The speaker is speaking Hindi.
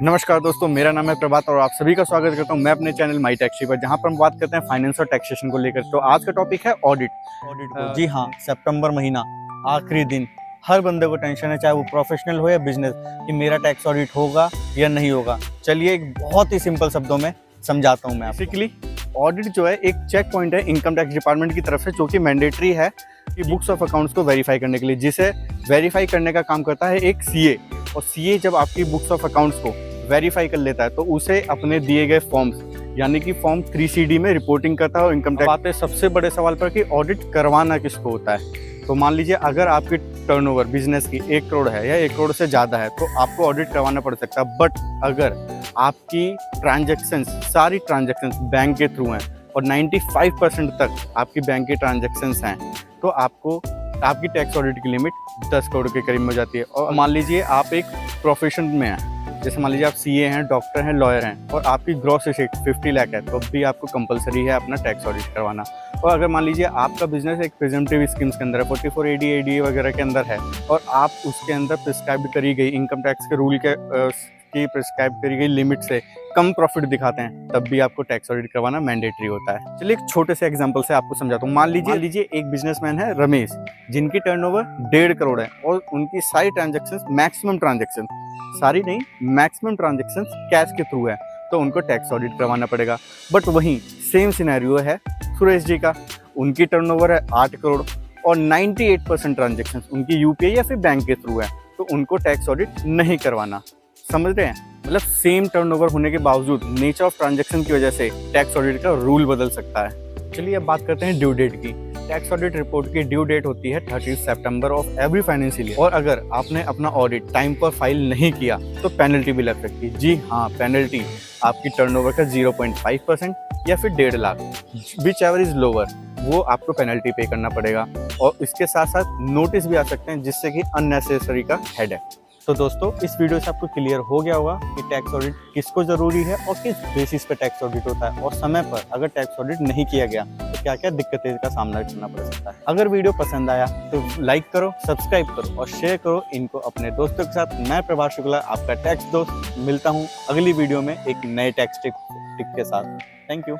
नमस्कार दोस्तों, मेरा नाम है प्रभात और आप सभी का स्वागत करता हूं मैं अपने चैनल माई टैक्सी पर, जहां पर हम बात करते हैं फाइनेंस और टैक्सेशन को लेकर। तो आज का टॉपिक है ऑडिट को। जी हाँ, सितंबर महीना आखिरी दिन, हर बंदे को टेंशन है, चाहे वो प्रोफेशनल हो या बिजनेस, कि मेरा टैक्स ऑडिट होगा या नहीं होगा। चलिए एक बहुत ही सिंपल शब्दों में समझाता हूँ मैं। बेसिकली ऑडिट जो है एक चेक पॉइंट है इनकम टैक्स डिपार्टमेंट की तरफ से, जो कि मैंडेटरी है कि बुक्स ऑफ अकाउंट्स को वेरीफाई करने के लिए, जिसे वेरीफाई करने का काम करता है एक सीए। और सीए जब आपकी बुक्स ऑफ अकाउंट्स को वेरीफाई कर लेता है तो उसे अपने दिए गए फॉर्म्स यानी कि फॉर्म 3CD में रिपोर्टिंग करता है और इनकम टैक्स। आते हैं सबसे बड़े सवाल पर कि ऑडिट करवाना किसको होता है। तो मान लीजिए अगर आपकी टर्नओवर बिजनेस की 1 करोड़ है या 1 करोड़ से ज़्यादा है तो आपको ऑडिट करवाना पड़ सकता है। बट अगर आपकी ट्रांजैक्शंस, सारी ट्रांजैक्शंस बैंक के थ्रू हैं और 95% तक आपकी बैंक की ट्रांजैक्शंस हैं, तो आपकी टैक्स ऑडिट की लिमिट 10 करोड़ के करीब में जाती है। और मान लीजिए आप एक प्रोफेशन में हैं, जैसे मान लीजिए आप सीए हैं, डॉक्टर हैं, लॉयर हैं, और आपकी ग्रॉस एसेट 50 लाख है, तो भी आपको कंपलसरी है अपना टैक्स ऑडिट करवाना। और अगर मान लीजिए आपका बिजनेस एक प्रिजम्पटिव स्कीम्स के अंदर है, 44AD, ADA वगैरह के अंदर है, और आप उसके अंदर प्रिस्क्राइब करी गई इनकम टैक्स के रूल की प्रिस्क्राइब करी गई लिमिट से कम प्रॉफिट दिखाते हैं, तब भी आपको टैक्स ऑडिट करवाना मैंडेटरी होता है। चलिए एक छोटे से एग्जांपल से आपको समझाता हूँ। मान लीजिए एक बिजनेसमैन है रमेश, जिनकी टर्नओवर 1.5 करोड़ है और उनकी सारी ट्रांजैक्शंस, मैक्सिमम ट्रांजैक्शन, सारी नहीं, मैक्सिमम ट्रांजैक्शंस कैश के थ्रू है, तो उनको टैक्स ऑडिट करवाना पड़ेगा। बट वहीं सेम सिनेरियो है सुरेश जी का, उनकी टर्नओवर है 8 करोड़ और 98% ट्रांजैक्शंस उनकी यूपीआई या फिर बैंक के थ्रू है, तो उनको टैक्स ऑडिट नहीं करवाना। समझ रहे हैं? मतलब सेम टर्नओवर होने के बावजूद नेचर ऑफ ट्रांजैक्शन की वजह से टैक्स ऑडिट का रूल बदल सकता है। चलिए अब बात करते हैं ड्यू डेट की। टैक्स ऑडिट रिपोर्ट की ड्यू डेट होती है 30 सितंबर ऑफ एवरी फाइनेंशियल ईयर, और अगर आपने अपना ऑडिट टाइम पर फाइल नहीं किया तो पेनल्टी भी लग सकती है। जी हाँ, पेनल्टी आपकी टर्नओवर का 0.5% या फिर 1.5 lakh, which ever is lower, वो आपको पेनल्टी पे करना पड़ेगा। और इसके साथ साथ नोटिस भी आ सकते हैं, जिससे कि अननेसेसरी का हेडेक। तो दोस्तों, इस वीडियो से आपको क्लियर हो गया होगा कि टैक्स ऑडिट किसको ज़रूरी है और किस बेसिस पे टैक्स ऑडिट होता है, और समय पर अगर टैक्स ऑडिट नहीं किया गया तो क्या क्या दिक्कतें का सामना करना पड़ सकता है। अगर वीडियो पसंद आया तो लाइक करो, सब्सक्राइब करो और शेयर करो इनको अपने दोस्तों के साथ। मैं प्रभात शुक्ला, आपका टैक्स दोस्त, मिलता हूँ अगली वीडियो में एक नए टैक्स टिप के साथ। Thank you.